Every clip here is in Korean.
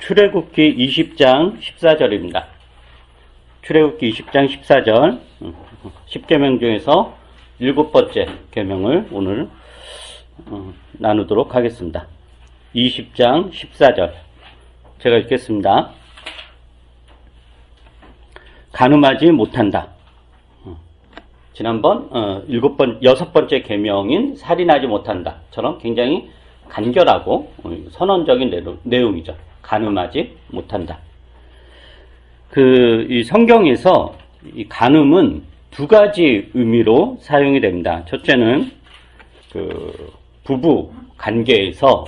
출애굽기 20장 14절입니다. 출애굽기 20장 14절 10계명 중에서 7번째 계명을 오늘 나누도록 하겠습니다. 20장 14절 제가 읽겠습니다. 간음하지 못한다. 지난번 6번째 계명인 살인하지 못한다처럼 굉장히 간결하고 선언적인 내용이죠. 간음하지 못한다. 이 성경에서 이 간음은 두 가지 의미로 사용이 됩니다. 첫째는 부부 관계에서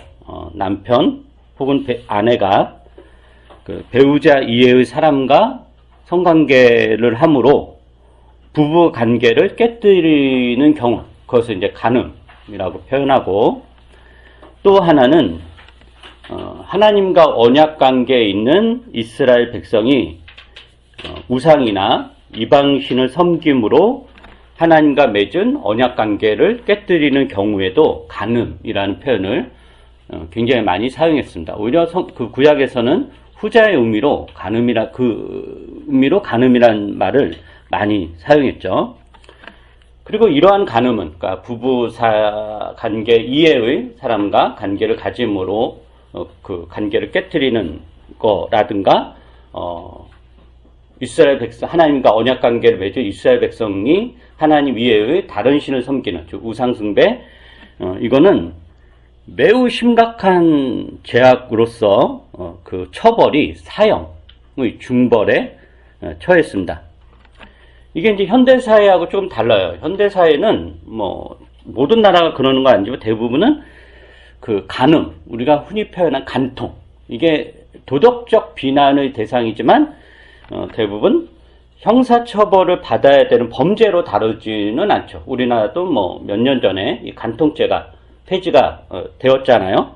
남편 혹은 아내가 배우자 이외의 사람과 성관계를 함으로 부부 관계를 깨뜨리는 경우, 그것을 이제 간음이라고 표현하고, 또 하나는 하나님과 언약 관계에 있는 이스라엘 백성이 우상이나 이방신을 섬김으로 하나님과 맺은 언약 관계를 깨뜨리는 경우에도 간음이라는 표현을 굉장히 많이 사용했습니다. 오히려 그 구약에서는 후자의 의미로 간음이라는 말을 많이 사용했죠. 그리고 이러한 간음은, 그러니까 부부 관계 이외의 사람과 관계를 가짐으로 그 관계를 깨뜨리는 거라든가, 이스라엘 백성, 하나님과 언약 관계를 맺은 이스라엘 백성이 하나님 이외의 다른 신을 섬기는, 즉 우상숭배, 이거는 매우 심각한 죄악으로서 그 처벌이 사형의 중벌에 처했습니다. 이게 이제 현대사회하고 조금 달라요. 현대사회는 모든 나라가 그러는 건 아니지만 대부분은 그 간음, 우리가 흔히 표현한 간통, 이게 도덕적 비난의 대상이지만 대부분 형사처벌을 받아야 되는 범죄로 다루지는 않죠. 우리나라도 몇 년 전에 이 간통죄가 폐지가 되었잖아요.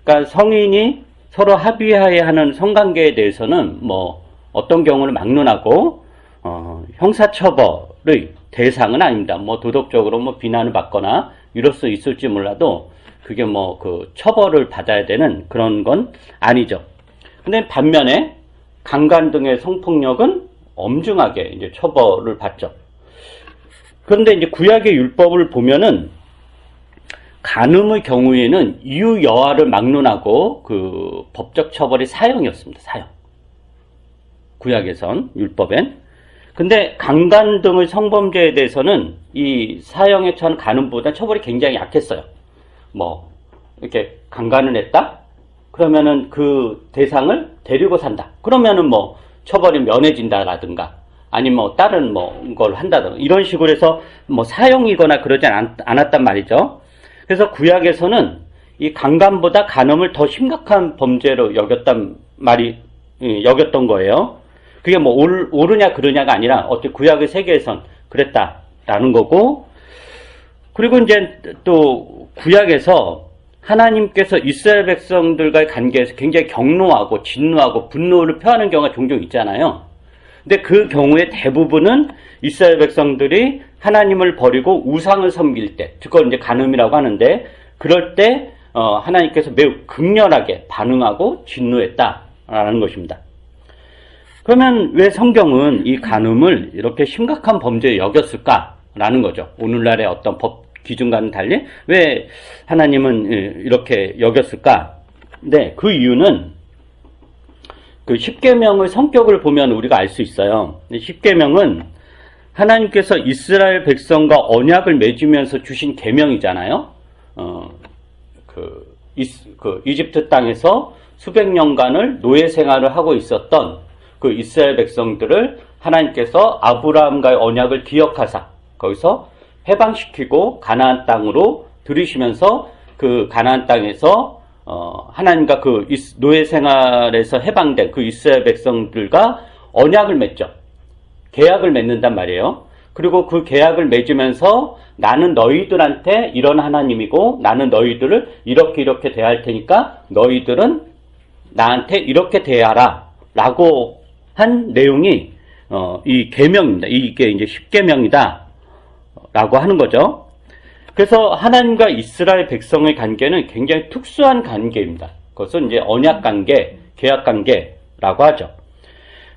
그러니까 성인이 서로 합의하에 하는 성관계에 대해서는 어떤 경우를 막론하고 형사처벌의 대상은 아닙니다. 도덕적으로 비난을 받거나 이럴 수 있을지 몰라도 그게 그 처벌을 받아야 되는 그런 건 아니죠. 근데 반면에 강간 등의 성폭력은 엄중하게 이제 처벌을 받죠. 그런데 이제 구약의 율법을 보면은 간음의 경우에는 이유 여하를 막론하고 그 법적 처벌이 사형이었습니다. 사형. 구약에선, 율법엔. 근데 강간 등의 성범죄에 대해서는 이 사형에 처한 간음보다 처벌이 굉장히 약했어요. 이렇게 강간을 했다? 그러면은 그 대상을 데리고 산다. 그러면은 처벌이 면해진다라든가, 아니면 다른 걸 한다든가, 이런 식으로 해서 사형이거나 그러지 않았단 말이죠. 그래서 구약에서는 이 강간보다 간음을 더 심각한 범죄로 여겼던 거예요. 그게 옳으냐 그르냐가 아니라 어떻게 구약의 세계에선 그랬다라는 거고, 그리고 이제 또 구약에서 하나님께서 이스라엘 백성들과의 관계에서 굉장히 경노하고 진노하고 분노를 표하는 경우가 종종 있잖아요. 근데 그 경우에 대부분은 이스라엘 백성들이 하나님을 버리고 우상을 섬길 때, 그걸 이제 간음이라고 하는데, 그럴 때 하나님께서 매우 극렬하게 반응하고 진노했다라는 것입니다. 그러면 왜 성경은 이 간음을 이렇게 심각한 범죄에 여겼을까라는 거죠. 오늘날의 어떤 법 기준과는 달리 왜 하나님은 이렇게 여겼을까? 네, 그 이유는 그 10계명의 성격을 보면 우리가 알 수 있어요. 10계명은 하나님께서 이스라엘 백성과 언약을 맺으면서 주신 계명이잖아요. 이집트 땅에서 수백 년간을 노예 생활을 하고 있었던 그 이스라엘 백성들을 하나님께서 아브라함과의 언약을 기억하사 거기서 해방시키고 가나안 땅으로 들이시면서 그 가나안 땅에서 하나님과 그 노예 생활에서 해방된 그 이스라엘 백성들과 언약을 맺죠. 계약을 맺는단 말이에요. 그리고 그 계약을 맺으면서 나는 너희들한테 이런 하나님이고 나는 너희들을 이렇게 대할 테니까 너희들은 나한테 이렇게 대하라 라고 한 내용이 이 계명입니다. 이게 이제 10계명이다 라고 하는 거죠. 그래서 하나님과 이스라엘 백성의 관계는 굉장히 특수한 관계입니다. 그것은 이제 언약 관계, 계약관계라고 하죠.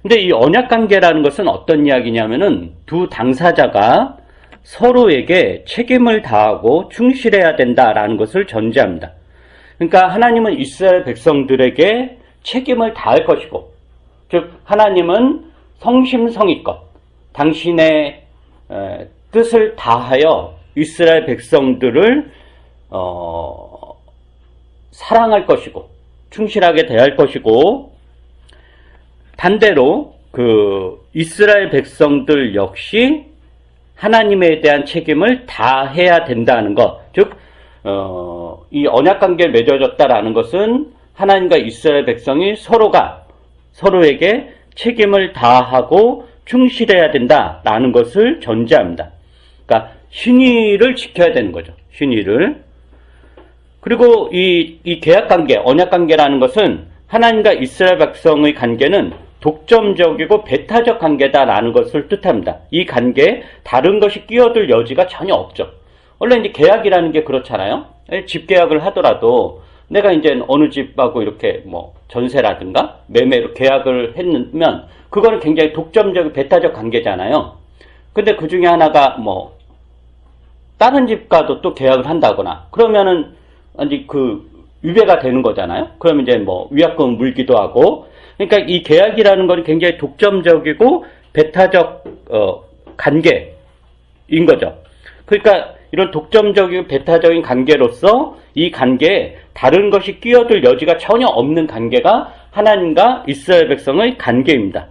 근데 이 언약관계라는 것은 어떤 이야기냐면은 두 당사자가 서로에게 책임을 다하고 충실해야 된다라는 것을 전제합니다. 그러니까 하나님은 이스라엘 백성들에게 책임을 다할 것이고, 즉 하나님은 성심성의껏 당신의 뜻을 다하여 이스라엘 백성들을 사랑할 것이고 충실하게 대할 것이고, 반대로 그 이스라엘 백성들 역시 하나님에 대한 책임을 다해야 된다는 것, 즉 이 언약관계를 맺어졌다라는 것은 하나님과 이스라엘 백성이 서로가 서로에게 책임을 다하고 충실해야 된다라는 것을 전제합니다. 그러니까 신의를 지켜야 되는 거죠. 신의를. 그리고 이 계약관계, 언약관계라는 것은 하나님과 이스라엘 백성의 관계는 독점적이고 배타적 관계다라는 것을 뜻합니다. 이 관계에 다른 것이 끼어들 여지가 전혀 없죠. 원래 이제 계약이라는 게 그렇잖아요. 집 계약을 하더라도 내가 이제 어느 집하고 이렇게 뭐 전세라든가 매매로 계약을 했으면 그거는 굉장히 독점적, 배타적 관계잖아요. 근데 그 중에 하나가 뭐 다른 집과도 또 계약을 한다거나 그러면은 아니 그 위배가 되는 거잖아요. 그러면 이제 뭐 위약금 물기도 하고, 그러니까 이 계약이라는 건 굉장히 독점적이고 배타적 관계인 거죠. 그러니까 이런 독점적이고 배타적인 관계로서 이 관계에 다른 것이 끼어들 여지가 전혀 없는 관계가 하나님과 이스라엘 백성의 관계입니다.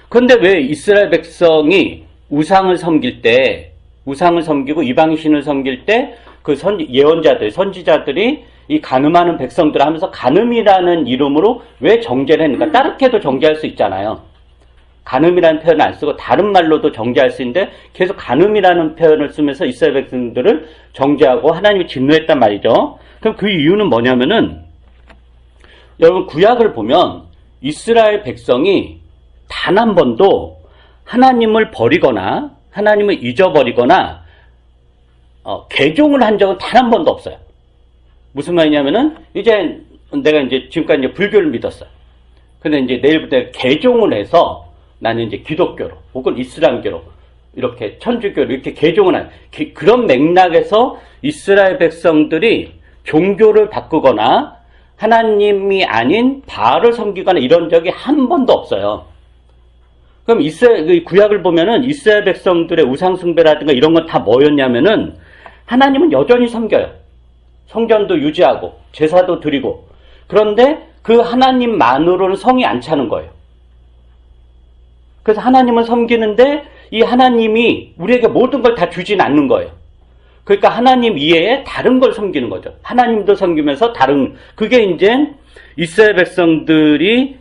그런데 왜 이스라엘 백성이 우상을 섬길 때, 우상을 섬기고 이방신을 섬길 때 그 예언자들, 선지자들이 이 간음하는 백성들 하면서 간음이라는 이름으로 왜 정죄를 했는가? 다르게도 정죄할 수 있잖아요. 간음이라는 표현을 안 쓰고 다른 말로도 정죄할 수 있는데 계속 간음이라는 표현을 쓰면서 이스라엘 백성들을 정죄하고 하나님이 진노했단 말이죠. 그럼 그 이유는 뭐냐면은, 여러분 구약을 보면 이스라엘 백성이 단 한 번도 하나님을 버리거나 하나님을 잊어버리거나 개종을 한 적은 단 한 번도 없어요. 무슨 말이냐면은 이제 내가 이제 지금까지 이제 불교를 믿었어요. 근데 이제 내일부터 개종을 해서 나는 이제 기독교로 혹은 이슬람교로 이렇게 천주교로 이렇게 개종을 한 그런 맥락에서 이스라엘 백성들이 종교를 바꾸거나 하나님이 아닌 바알을 섬기거나 이런 적이 한 번도 없어요. 그럼 이스라엘 구약을 보면은 이스라엘 백성들의 우상 숭배라든가 이런 건 다 뭐였냐면은 하나님은 여전히 섬겨요. 성전도 유지하고 제사도 드리고, 그런데 그 하나님만으로는 성이 안 차는 거예요. 그래서 하나님을 섬기는데 이 하나님이 우리에게 모든 걸 다 주진 않는 거예요. 그러니까 하나님 이외에 다른 걸 섬기는 거죠. 하나님도 섬기면서 다른, 그게 이제 이스라엘 백성들이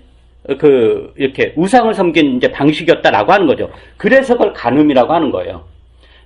이렇게 우상을 섬긴 이제 방식이었다라고 하는 거죠. 그래서 그걸 간음이라고 하는 거예요.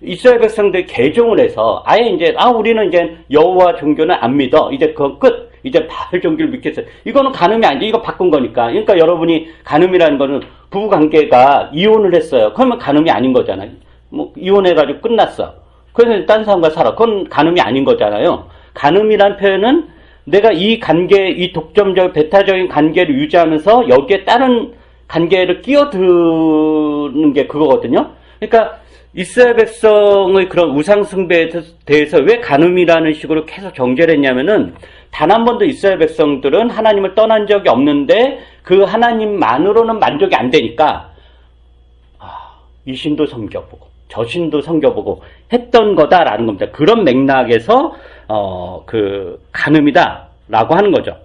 이스라엘 백성들이 개종을 해서 아예 이제 우리는 이제 여호와 종교는 안 믿어. 이제 그건 끝. 이제 바알 종교를 믿겠어요. 이거는 간음이 아니지. 이거 바꾼 거니까. 그러니까 여러분이 간음이라는 거는 부부 관계가 이혼을 했어요. 그러면 간음이 아닌 거잖아요. 뭐 이혼해가지고 끝났어. 그래서 딴 사람과 살아. 그건 간음이 아닌 거잖아요. 간음이란 표현은 내가 이 관계, 이 독점적, 배타적인 관계를 유지하면서 여기에 다른 관계를 끼어드는 게 그거거든요. 그러니까 이스라엘 백성의 그런 우상 숭배에 대해서 왜 간음이라는 식으로 계속 정죄를 했냐면은 단 한 번도 이스라엘 백성들은 하나님을 떠난 적이 없는데 그 하나님만으로는 만족이 안 되니까 이 신도 섬겨보고 저 신도 섬겨보고 했던 거다라는 겁니다. 그런 맥락에서 간음이다라고 하는 거죠.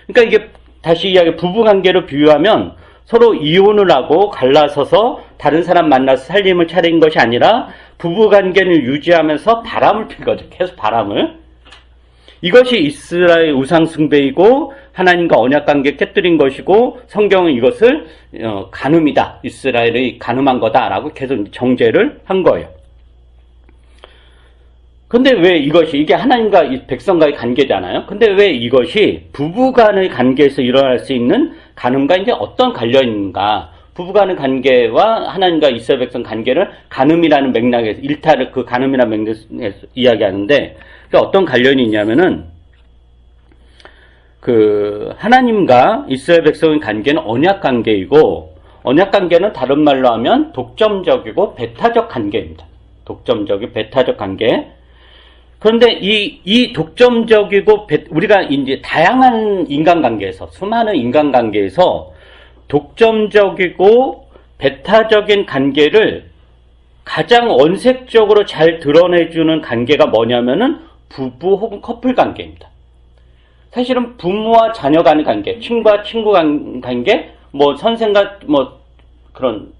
그러니까 이게 다시 이야기 부부관계로 비유하면 서로 이혼을 하고 갈라서서 다른 사람 만나서 살림을 차린 것이 아니라 부부관계를 유지하면서 바람을 필 거죠. 계속 바람을. 이것이 이스라엘 우상 숭배이고 하나님과 언약관계 깨뜨린 것이고 성경은 이것을 간음이다. 이스라엘의 간음한 거다라고 계속 정죄를 한 거예요. 근데 왜 이게 하나님과 이 백성과의 관계잖아요. 근데 왜 이것이 부부간의 관계에서 일어날 수 있는 간음과 이제 어떤 관련인가? 부부간의 관계와 하나님과 이스라엘 백성 관계를 간음이라는 맥락에서 일탈을 그 간음이라는 맥락에서 이야기하는데 어떤 관련이 있냐면은 하나님과 이스라엘 백성의 관계는 언약 관계이고, 언약 관계는 다른 말로 하면 독점적이고 배타적 관계입니다. 독점적이고 배타적 관계. 그런데 이 독점적이고 우리가 이제 다양한 인간관계에서, 수많은 인간관계에서 독점적이고 배타적인 관계를 가장 원색적으로 잘 드러내주는 관계가 뭐냐면은 부부 혹은 커플 관계입니다. 사실은 부모와 자녀 간의 관계, 친구와 친구 관계, 선생과 그런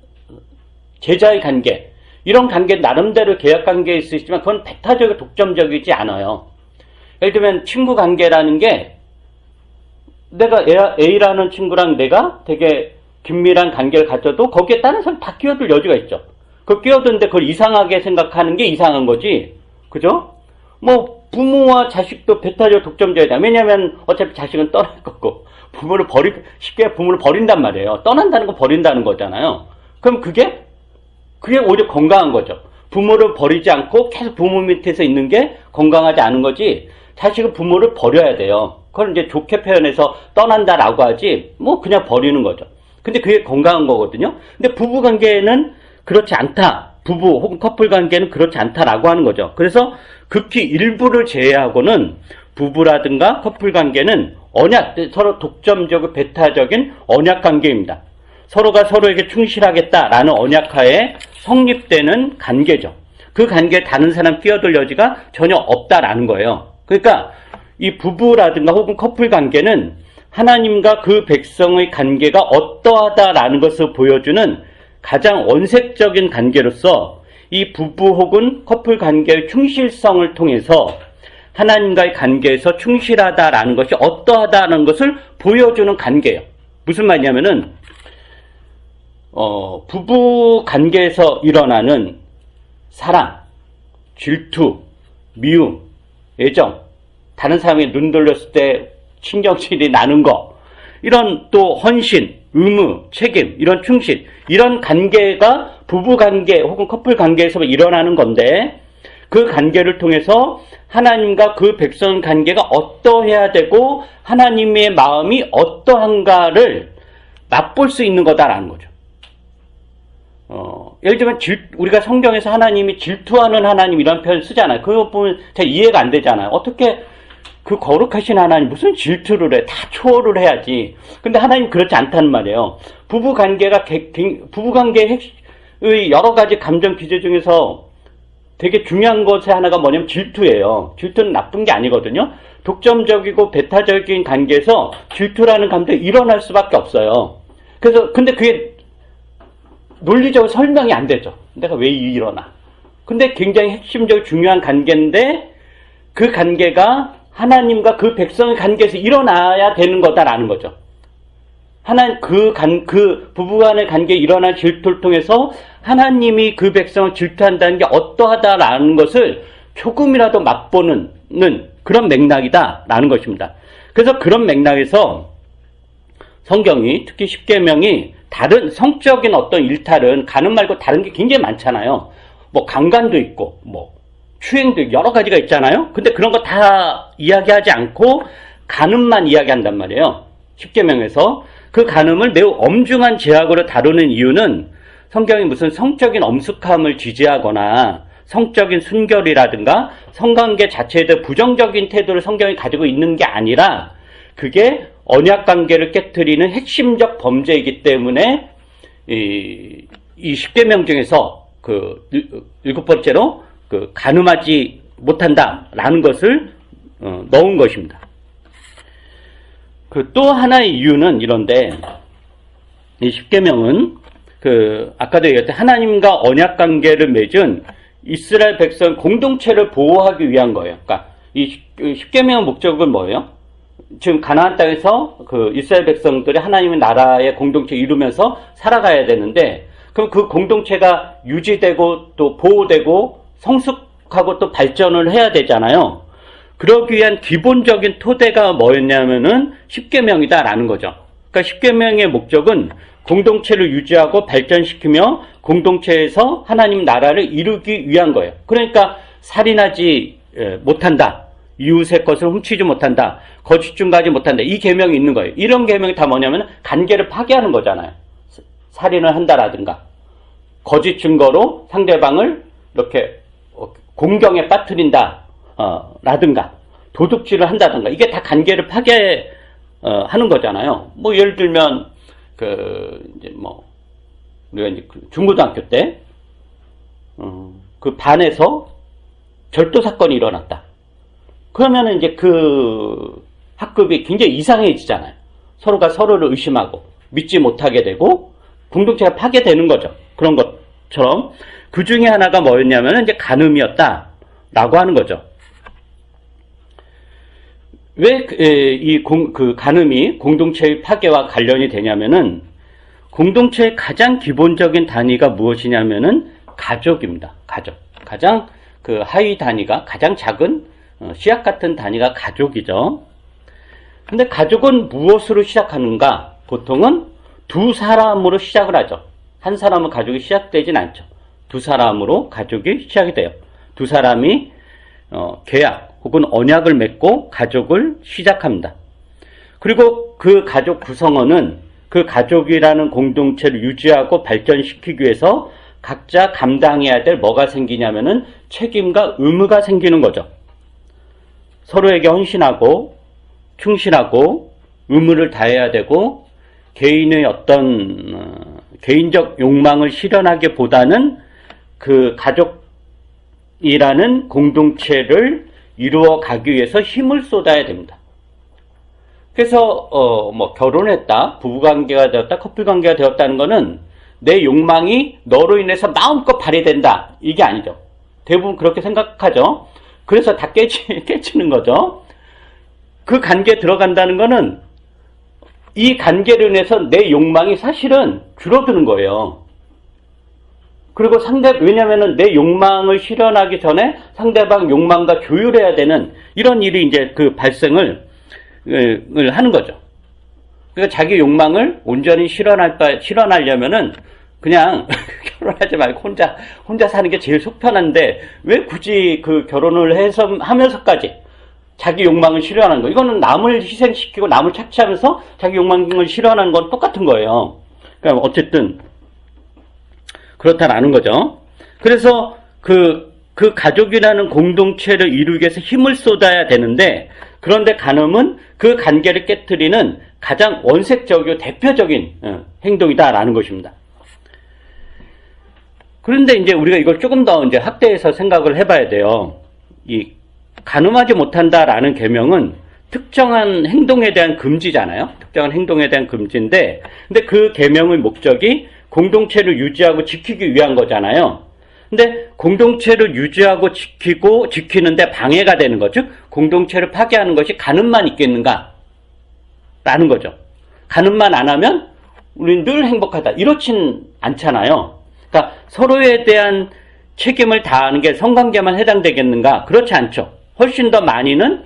제자의 관계, 이런 관계 나름대로 계약 관계일 수 있지만 그건 배타적이고 독점적이지 않아요. 예를 들면 친구 관계라는 게 내가 A라는 친구랑 내가 되게 긴밀한 관계를 가져도 거기에 다른 사람 다 끼어들 여지가 있죠. 그 끼어드는데 그걸 이상하게 생각하는 게 이상한 거지. 그죠? 부모와 자식도 배타적 독점적이다. 왜냐면 어차피 자식은 떠날 거고, 쉽게 부모를 버린단 말이에요. 떠난다는 건 버린다는 거잖아요. 그럼 그게 오히려 건강한 거죠. 부모를 버리지 않고 계속 부모 밑에서 있는 게 건강하지 않은 거지, 자식은 부모를 버려야 돼요. 그걸 이제 좋게 표현해서 떠난다라고 하지, 그냥 버리는 거죠. 근데 그게 건강한 거거든요. 근데 부부 관계는 그렇지 않다. 부부 혹은 커플 관계는 그렇지 않다라고 하는 거죠. 그래서 극히 일부를 제외하고는 부부라든가 커플 관계는 서로 독점적이고 배타적인 언약 관계입니다. 서로가 서로에게 충실하겠다라는 언약하에 성립되는 관계죠. 그 관계에 다른 사람 끼어들 여지가 전혀 없다라는 거예요. 그러니까 이 부부라든가 혹은 커플 관계는 하나님과 그 백성의 관계가 어떠하다라는 것을 보여주는 가장 원색적인 관계로서, 이 부부 혹은 커플 관계의 충실성을 통해서 하나님과의 관계에서 충실하다라는 것이 어떠하다는 것을 보여주는 관계예요. 무슨 말이냐면은 부부 관계에서 일어나는 사랑, 질투, 미움, 애정, 다른 사람이 눈 돌렸을 때 신경질이 나는 거, 이런 또 헌신, 의무, 책임, 이런 충실, 이런 관계가 부부 관계 혹은 커플 관계에서 일어나는 건데, 그 관계를 통해서 하나님과 그 백성 관계가 어떠해야 되고 하나님의 마음이 어떠한가를 맛볼 수 있는 거다라는 거죠. 예를 들면 우리가 성경에서 하나님이 질투하는 하나님 이런 표현 쓰잖아요. 그거 보면 잘 이해가 안 되잖아요. 어떻게 그 거룩하신 하나님 무슨 질투를 해? 다 초월을 해야지. 근데 하나님 그렇지 않다는 말이에요. 부부관계의 여러 가지 감정 기제 중에서 되게 중요한 것의 하나가 뭐냐면 질투예요. 질투는 나쁜 게 아니거든요. 독점적이고 배타적인 관계에서 질투라는 감정이 일어날 수밖에 없어요. 근데 그게 논리적으로 설명이 안 되죠. 내가 왜 일어나? 근데 굉장히 핵심적으로 중요한 관계인데, 그 관계가 하나님과 그 백성의 관계에서 일어나야 되는 거다라는 거죠. 그 부부간의 관계에 일어난 질투를 통해서 하나님이 그 백성을 질투한다는 게 어떠하다라는 것을 조금이라도 맛보는 그런 맥락이다라는 것입니다. 그래서 그런 맥락에서 성경이, 특히 십계명이 다른 성적인 어떤 일탈은 간음 말고 다른 게 굉장히 많잖아요. 강간도 있고, 추행도 있고 여러 가지가 있잖아요. 근데 그런 거 다 이야기하지 않고 간음만 이야기한단 말이에요. 십계명에서. 그 간음을 매우 엄중한 죄악으로 다루는 이유는 성경이 무슨 성적인 엄숙함을 지지하거나 성적인 순결이라든가 성관계 자체에 대해 부정적인 태도를 성경이 가지고 있는 게 아니라, 그게 언약관계를 깨트리는 핵심적 범죄이기 때문에 이 십계명 중에서 일곱 번째로 간음하지 못한다라는 것을 넣은 것입니다. 또 하나의 이유는 이런데, 이 십계명은 아까도 얘기했던 하나님과 언약관계를 맺은 이스라엘 백성 공동체를 보호하기 위한 거예요. 그러니까 이 십계명의 목적은 뭐예요? 지금 가나안 땅에서 이스라엘 백성들이 하나님의 나라의 공동체 이루면서 살아가야 되는데, 그럼 그 공동체가 유지되고 또 보호되고 성숙하고 또 발전을 해야 되잖아요. 그러기 위한 기본적인 토대가 뭐였냐면은 십계명이다라는 거죠. 그러니까 십계명의 목적은 공동체를 유지하고 발전시키며 공동체에서 하나님 나라를 이루기 위한 거예요. 그러니까 살인하지 못한다, 이웃의 것을 훔치지 못한다. 거짓 증거하지 못한다. 이 계명이 있는 거예요. 이런 계명이 다 뭐냐면 관계를 파괴하는 거잖아요. 살인을 한다라든가 거짓 증거로 상대방을 이렇게 공경에 빠뜨린다 라든가 도둑질을 한다든가 이게 다 관계를 파괴하는 거잖아요. 뭐 예를 들면 이제 뭐 우리가 이제 중고등학교 때 그 반에서 절도 사건이 일어났다. 그러면은 이제 그 학급이 굉장히 이상해지잖아요. 서로가 서로를 의심하고 믿지 못하게 되고 공동체가 파괴되는 거죠. 그런 것처럼 그 중에 하나가 뭐였냐면 이제 간음이었다라고 하는 거죠. 왜 그 간음이 공동체의 파괴와 관련이 되냐면은 공동체의 가장 기본적인 단위가 무엇이냐면은 가족입니다. 가족. 가장 그 하위 단위가 가장 작은 씨앗 같은 단위가 가족이죠. 근데 가족은 무엇으로 시작하는가? 보통은 두 사람으로 시작을 하죠. 한 사람은 가족이 시작되진 않죠. 두 사람으로 가족이 시작이 돼요. 두 사람이 계약 혹은 언약을 맺고 가족을 시작합니다. 그리고 그 가족 구성원은 그 가족이라는 공동체를 유지하고 발전시키기 위해서 각자 감당해야 될 뭐가 생기냐면은 책임과 의무가 생기는 거죠. 서로에게 헌신하고 충실하고 의무를 다해야 되고 개인의 어떤 개인적 욕망을 실현하기보다는 그 가족이라는 공동체를 이루어 가기 위해서 힘을 쏟아야 됩니다. 그래서 뭐 결혼했다, 부부관계가 되었다, 커플관계가 되었다는 거는 내 욕망이 너로 인해서 마음껏 발휘된다 이게 아니죠. 대부분 그렇게 생각하죠. 그래서 다 깨치는 거죠. 그 관계에 들어간다는 거는 이 관계로 인해서 내 욕망이 사실은 줄어드는 거예요. 그리고 왜냐면은 내 욕망을 실현하기 전에 상대방 욕망과 조율해야 되는 이런 일이 이제 그 발생을 하는 거죠. 그러니까 자기 욕망을 온전히 실현하려면은 그냥 결혼하지 말고 혼자 사는 게 제일 속 편한데 왜 굳이 그 결혼을 하면서까지 자기 욕망을 실현하는 거. 이거는 남을 희생시키고 남을 착취하면서 자기 욕망을 실현하는 건 똑같은 거예요. 그러니까 어쨌든 그렇다라는 거죠. 그래서 그 가족이라는 공동체를 이루기 위해서 힘을 쏟아야 되는데 그런데 간음은 그 관계를 깨트리는 가장 원색적이고 대표적인 행동이다라는 것입니다. 그런데 이제 우리가 이걸 조금 더 이제 확대해서 생각을 해봐야 돼요. 이 간음하지 못한다라는 계명은 특정한 행동에 대한 금지잖아요. 특정한 행동에 대한 금지인데, 근데 그 계명의 목적이 공동체를 유지하고 지키기 위한 거잖아요. 근데 공동체를 유지하고 지키는데 방해가 되는 것, 즉 공동체를 파괴하는 것이 간음만 있겠는가? 라는 거죠. 간음만 안 하면 우리는 늘 행복하다. 이렇진 않잖아요. 그러니까 서로에 대한 책임을 다하는 게 성관계만 해당되겠는가? 그렇지 않죠. 훨씬 더 많이는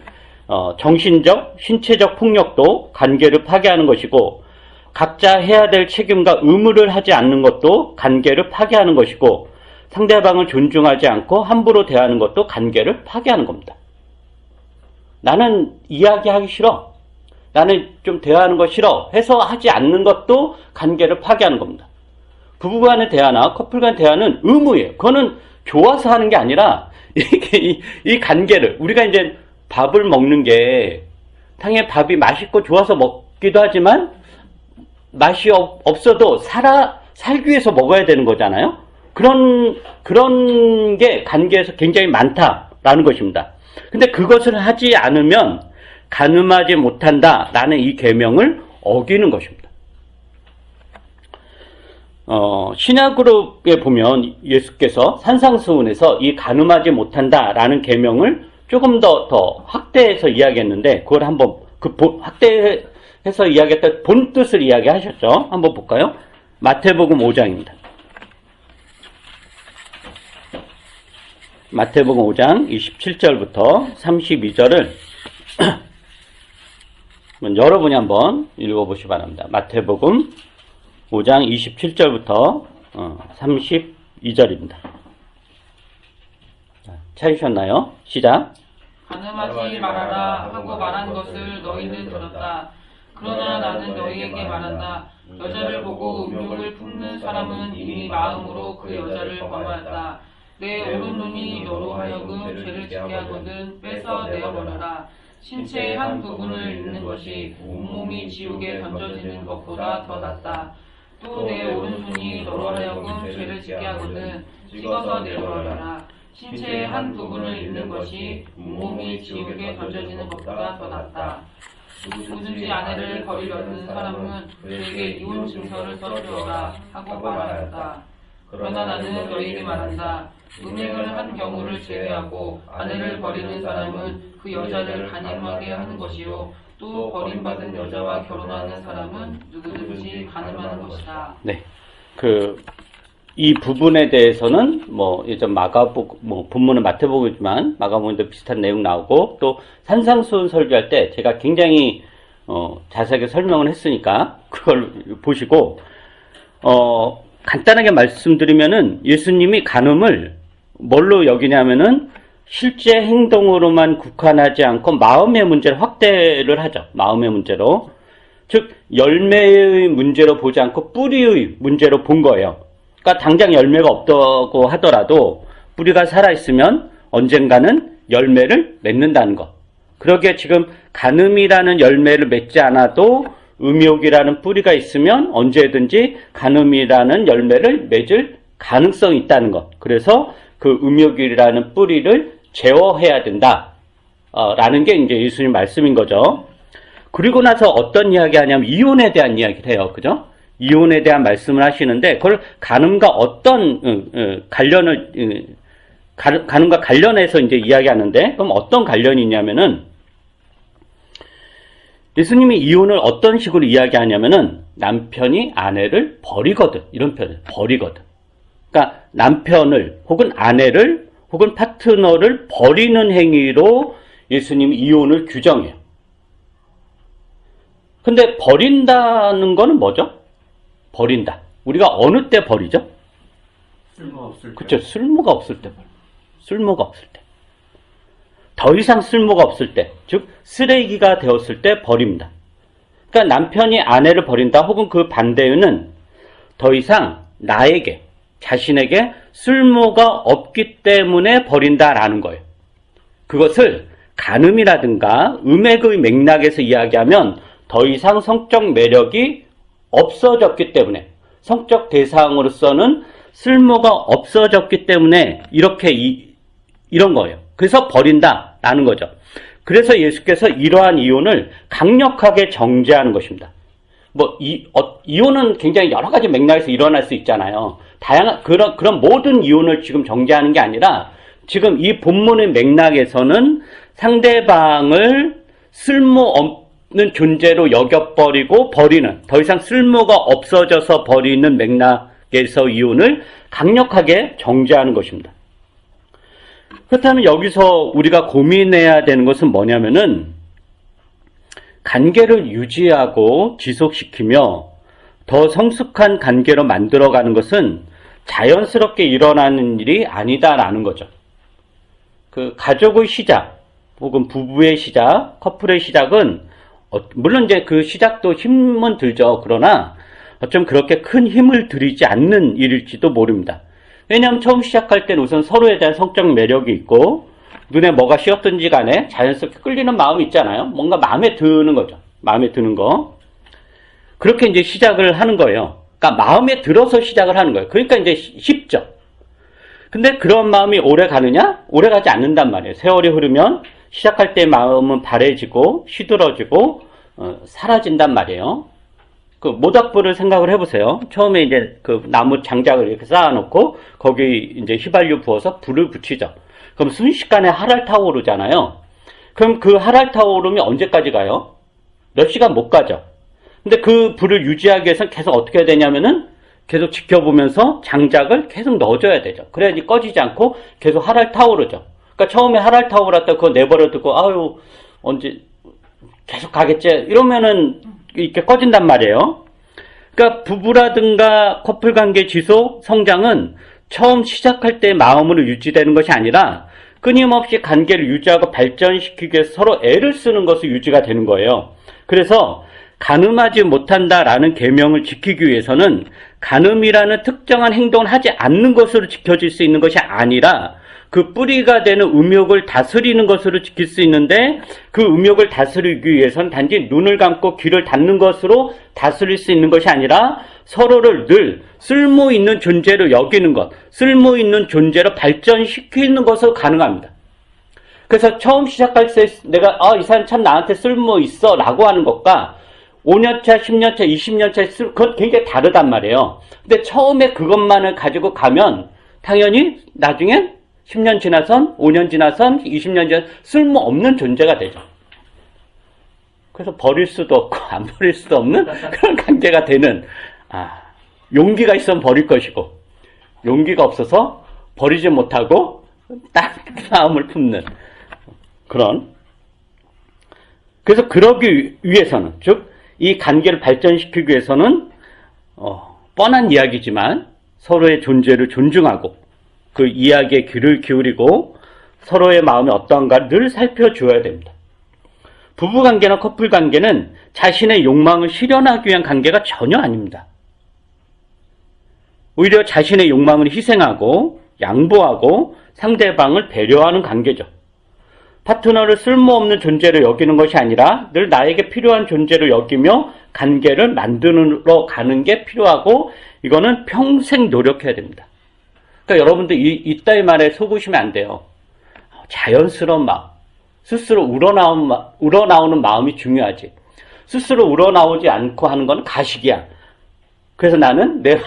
정신적, 신체적 폭력도 관계를 파괴하는 것이고 각자 해야 될 책임과 의무를 하지 않는 것도 관계를 파괴하는 것이고 상대방을 존중하지 않고 함부로 대하는 것도 관계를 파괴하는 겁니다. 나는 이야기하기 싫어. 나는 좀 대화하는 거 싫어. 해서 하지 않는 것도 관계를 파괴하는 겁니다. 부부간의 대화나 커플간 대화는 의무예요. 그거는 좋아서 하는 게 아니라 이 관계를 우리가 이제 밥을 먹는 게 당연히 밥이 맛있고 좋아서 먹기도 하지만 맛이 없어도 살기 위해서 먹어야 되는 거잖아요. 그런 게 관계에서 굉장히 많다라는 것입니다. 근데 그것을 하지 않으면 간음하지 못한다라는 이 계명을 어기는 것입니다. 신약그룹에 보면 예수께서 산상수훈에서 이 간음하지 못한다라는 계명을 조금 더 확대해서 이야기했는데 그걸 한번 확대해서 이야기했던 본 뜻을 이야기하셨죠. 한번 볼까요? 마태복음 5장입니다. 마태복음 5장 27절부터 32절을 여러분이 한번 읽어보시기 바랍니다. 마태복음 5장 27절부터 32절입니다. 찾으셨나요? 시작. 가늠하지 말아라 하고 말한 것을 너희는 들었다. 그러나 나는 너희에게 말한다. 여자를 보고 음욕을 품는 사람은 이미 마음으로 그 여자를 범하였다. 내 오른눈이 너로 하여금 죄를 짓게 하거든 빼서 내어버려라. 신체의 한 부분을 잃는 것이 온몸이 지옥에 던져지는 것보다 더 낫다. 또 내 오른손이 너로 하여금 죄를 짓게 하거든 찍어서 내버려라. 신체의 한 부분을 잃는 것이 온몸이 지옥에 던져지는 것보다 더 낫다. 누구든지 아내를 버리려는 사람은 그에게 이혼 증서를 써주어라 하고 말하였다. 그러나 나는 너희에게 말한다. 음행을 한 경우를 제외하고 아내를 버리는 사람은 그 여자를 간임하게 하는 것이요 또 버림받은 여자와 결혼하는 사람은 누구든지 간음하는 것이다. 네, 이 부분에 대해서는 예전 본문은 마태복음이지만 마가복음도 비슷한 내용 나오고 또 산상수훈 설교할 때 제가 굉장히 자세하게 설명을 했으니까 그걸 보시고 간단하게 말씀드리면은 예수님이 간음을 뭘로 여기냐면은 실제 행동으로만 국한하지 않고 마음의 문제를 확대를 하죠. 마음의 문제로. 즉 열매의 문제로 보지 않고 뿌리의 문제로 본 거예요. 그러니까 당장 열매가 없다고 하더라도 뿌리가 살아있으면 언젠가는 열매를 맺는다는 것. 그러기에 지금 간음이라는 열매를 맺지 않아도 음욕이라는 뿌리가 있으면 언제든지 간음이라는 열매를 맺을 가능성이 있다는 것. 그래서 그 음욕이라는 뿌리를 제어해야 된다. 라는 게 이제 예수님 말씀인 거죠. 그리고 나서 어떤 이야기 하냐면 이혼에 대한 이야기를 해요. 그죠? 이혼에 대한 말씀을 하시는데 그걸 간음과 어떤 간음과 관련해서 이제 이야기하는데 그럼 어떤 관련이 있냐면은 예수님이 이혼을 어떤 식으로 이야기하냐면은 남편이 아내를 버리거든 이런 표현 버리거든. 그러니까 남편을 혹은 아내를 혹은 파트너를 버리는 행위로 예수님이 이혼을 규정해요. 근데 버린다는 거는 뭐죠? 버린다. 우리가 어느 때 버리죠? 쓸모 없을 때. 그쵸. 쓸모가 없을 때 버려. 쓸모가 없을 때. 더 이상 쓸모가 없을 때, 즉 쓰레기가 되었을 때 버립니다. 그러니까 남편이 아내를 버린다 혹은 그 반대는 더 이상 나에게, 자신에게 쓸모가 없기 때문에 버린다라는 거예요. 그것을 간음이라든가 음액의 맥락에서 이야기하면 더 이상 성적 매력이 없어졌기 때문에 성적 대상으로서는 쓸모가 없어졌기 때문에 이런 거예요. 그래서 버린다라는 거죠. 그래서 예수께서 이러한 이혼을 강력하게 정죄하는 것입니다. 이혼은 굉장히 여러 가지 맥락에서 일어날 수 있잖아요. 다양한 그런 모든 이혼을 지금 정죄하는 게 아니라 지금 이 본문의 맥락에서는 상대방을 쓸모없는 존재로 여겨버리고 버리는, 더 이상 쓸모가 없어져서 버리는 맥락에서 이혼을 강력하게 정죄하는 것입니다. 그렇다면 여기서 우리가 고민해야 되는 것은 뭐냐면은 관계를 유지하고 지속시키며 더 성숙한 관계로 만들어가는 것은 자연스럽게 일어나는 일이 아니다라는 거죠. 그 가족의 시작 혹은 부부의 시작, 커플의 시작은 물론 이제 그 시작도 힘은 들죠. 그러나 어쩜 그렇게 큰 힘을 들이지 않는 일일지도 모릅니다. 왜냐하면 처음 시작할 때는 우선 서로에 대한 성적 매력이 있고 눈에 뭐가 씌었든지 간에 자연스럽게 끌리는 마음이 있잖아요. 뭔가 마음에 드는 거죠. 마음에 드는 거. 그렇게 이제 시작을 하는 거예요. 그러니까 마음에 들어서 시작을 하는 거예요. 그러니까 이제 쉽죠. 근데 그런 마음이 오래 가느냐? 오래 가지 않는단 말이에요. 세월이 흐르면 시작할 때 마음은 바래지고 시들어지고 사라진단 말이에요. 그 모닥불을 생각을 해보세요. 처음에 이제 그 나무 장작을 이렇게 쌓아놓고 거기 이제 휘발유 부어서 불을 붙이죠. 그럼 순식간에 활활 타오르잖아요. 그럼 그 활활 타오름이 언제까지 가요? 몇 시간 못 가죠. 근데 그 불을 유지하기 위해서는 계속 어떻게 해야 되냐면은 계속 지켜보면서 장작을 계속 넣어줘야 되죠. 그래야지 꺼지지 않고 계속 활활 타오르죠. 그러니까 처음에 활활 타오르다 그거 내버려 두고 아유 언제 계속 가겠지 이러면은 이렇게 꺼진단 말이에요. 그러니까 부부라든가 커플 관계 지속 성장은 처음 시작할 때 마음으로 유지되는 것이 아니라 끊임없이 관계를 유지하고 발전시키기 위해서 서로 애를 쓰는 것이 유지가 되는 거예요. 그래서 간음하지 못한다라는 계명을 지키기 위해서는 간음이라는 특정한 행동을 하지 않는 것으로 지켜질 수 있는 것이 아니라 그 뿌리가 되는 음욕을 다스리는 것으로 지킬 수 있는데, 그 음욕을 다스리기 위해서는 단지 눈을 감고 귀를 닫는 것으로 다스릴 수 있는 것이 아니라 서로를 늘 쓸모 있는 존재로 여기는 것, 쓸모 있는 존재로 발전시키는 것으로 가능합니다. 그래서 처음 시작할 때 내가 이 사람 참 나한테 쓸모 있어 라고 하는 것과 5년차, 10년차, 20년차 그건 굉장히 다르단 말이에요. 근데 처음에 그것만을 가지고 가면 당연히 나중에 10년 지나선, 5년 지나선, 20년 지나선 쓸모없는 존재가 되죠. 그래서 버릴 수도 없고 안 버릴 수도 없는 그런 관계가 되는, 용기가 있으면 버릴 것이고 용기가 없어서 버리지 못하고 딱 마음을 품는 그런. 그래서 그러기 위해서는, 즉 이 관계를 발전시키기 위해서는 뻔한 이야기지만 서로의 존재를 존중하고 그 이야기에 귀를 기울이고 서로의 마음이 어떠한가를 늘 살펴주어야 됩니다. 부부관계나 커플관계는 자신의 욕망을 실현하기 위한 관계가 전혀 아닙니다. 오히려 자신의 욕망을 희생하고 양보하고 상대방을 배려하는 관계죠. 파트너를 쓸모없는 존재로 여기는 것이 아니라 늘 나에게 필요한 존재로 여기며 관계를 만들어 가는 게 필요하고, 이거는 평생 노력해야 됩니다. 그러니까 여러분들 이따위 말에 속으시면 안 돼요. 자연스러운 마음, 스스로 우러나오는 마음이 중요하지. 스스로 우러나오지 않고 하는 건 가식이야. 그래서 나는 내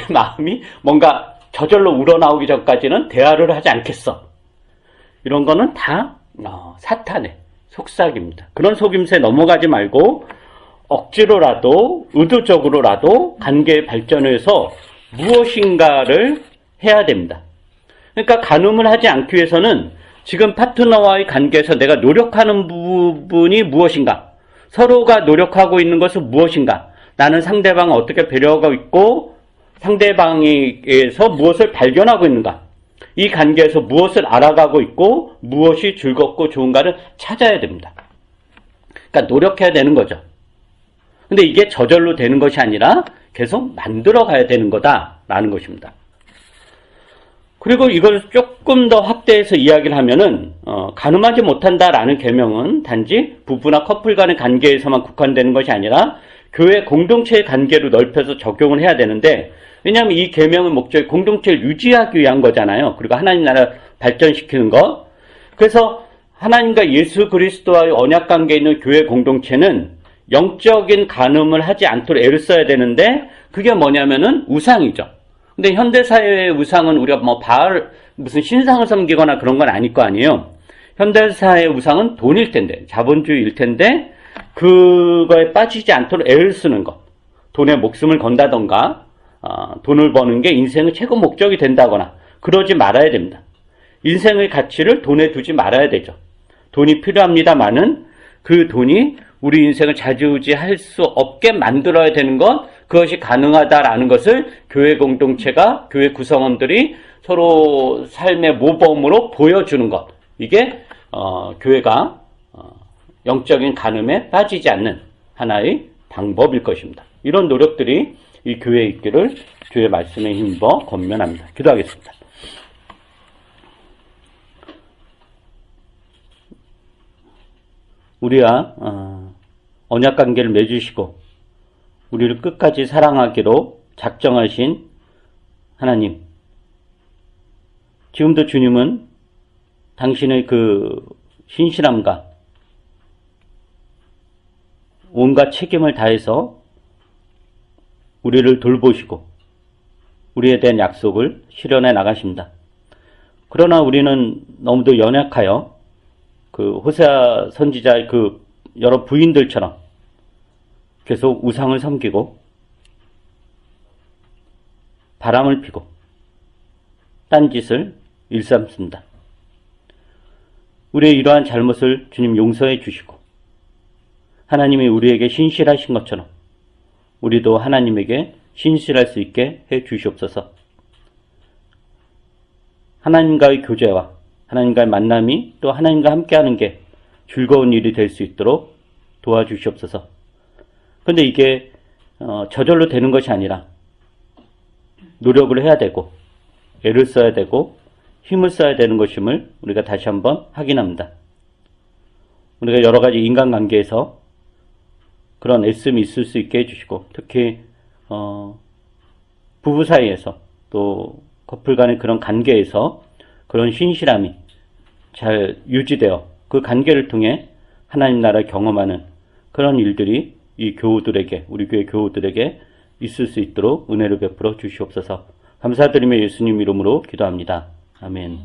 마음이 뭔가 저절로 우러나오기 전까지는 대화를 하지 않겠어. 이런 거는 다 사탄의 속삭입니다. 그런 속임수에 넘어가지 말고 억지로라도 의도적으로라도 관계의 발전을 해서 무엇인가를 해야 됩니다. 그러니까 간음을 하지 않기 위해서는 지금 파트너와의 관계에서 내가 노력하는 부분이 무엇인가, 서로가 노력하고 있는 것은 무엇인가, 나는 상대방을 어떻게 배려하고 있고 상대방에게서 무엇을 발견하고 있는가, 이 관계에서 무엇을 알아가고 있고 무엇이 즐겁고 좋은가를 찾아야 됩니다. 그러니까 노력해야 되는 거죠. 근데 이게 저절로 되는 것이 아니라 계속 만들어 가야 되는 거다라는 것입니다. 그리고 이걸 조금 더 확대해서 이야기를 하면은 간음하지 못한다라는 계명은 단지 부부나 커플 간의 관계에서만 국한되는 것이 아니라 교회 공동체의 관계로 넓혀서 적용을 해야 되는데, 왜냐하면 이 계명의 목적이 공동체를 유지하기 위한 거잖아요. 그리고 하나님 나라 발전시키는 것. 그래서 하나님과 예수 그리스도와의 언약 관계에 있는 교회 공동체는 영적인 간음을 하지 않도록 애를 써야 되는데, 그게 뭐냐면은 우상이죠. 근데 현대사회의 우상은 우리가 무슨 신상을 섬기거나 그런 건 아닐 거 아니에요. 현대사회의 우상은 돈일 텐데, 자본주의일 텐데, 그거에 빠지지 않도록 애를 쓰는 것. 돈에 목숨을 건다던가, 돈을 버는 게 인생의 최고 목적이 된다거나 그러지 말아야 됩니다. 인생의 가치를 돈에 두지 말아야 되죠. 돈이 필요합니다만은 그 돈이 우리 인생을 좌지우지할 수 없게 만들어야 되는 것, 그것이 가능하다라는 것을 교회 공동체가, 교회 구성원들이 서로 삶의 모범으로 보여주는 것, 이게 교회가 영적인 간음에 빠지지 않는 하나의 방법일 것입니다. 이런 노력들이 이 교회에 있기를 주의 말씀에 힘입어 권면합니다. 기도하겠습니다. 우리와 언약 관계를 맺으시고 우리를 끝까지 사랑하기로 작정하신 하나님, 지금도 주님은 당신의 그 신실함과 온갖 책임을 다해서 우리를 돌보시고 우리에 대한 약속을 실현해 나가십니다. 그러나 우리는 너무도 연약하여 그 호세아 선지자의 그 여러 부인들처럼 계속 우상을 섬기고 바람을 피고 딴짓을 일삼습니다. 우리의 이러한 잘못을 주님 용서해 주시고 하나님이 우리에게 신실하신 것처럼 우리도 하나님에게 신실할 수 있게 해 주시옵소서. 하나님과의 교제와 하나님과의 만남이 또 하나님과 함께하는 게 즐거운 일이 될 수 있도록 도와주시옵소서. 그런데 이게 저절로 되는 것이 아니라 노력을 해야 되고 애를 써야 되고 힘을 써야 되는 것임을 우리가 다시 한번 확인합니다. 우리가 여러 가지 인간관계에서 그런 애씀이 있을 수 있게 해주시고, 특히 부부 사이에서 또 커플 간의 그런 관계에서 그런 신실함이 잘 유지되어 그 관계를 통해 하나님 나라를 경험하는 그런 일들이 이 교우들에게, 우리 교회 교우들에게 있을 수 있도록 은혜를 베풀어 주시옵소서. 감사드리며 예수님 이름으로 기도합니다. 아멘.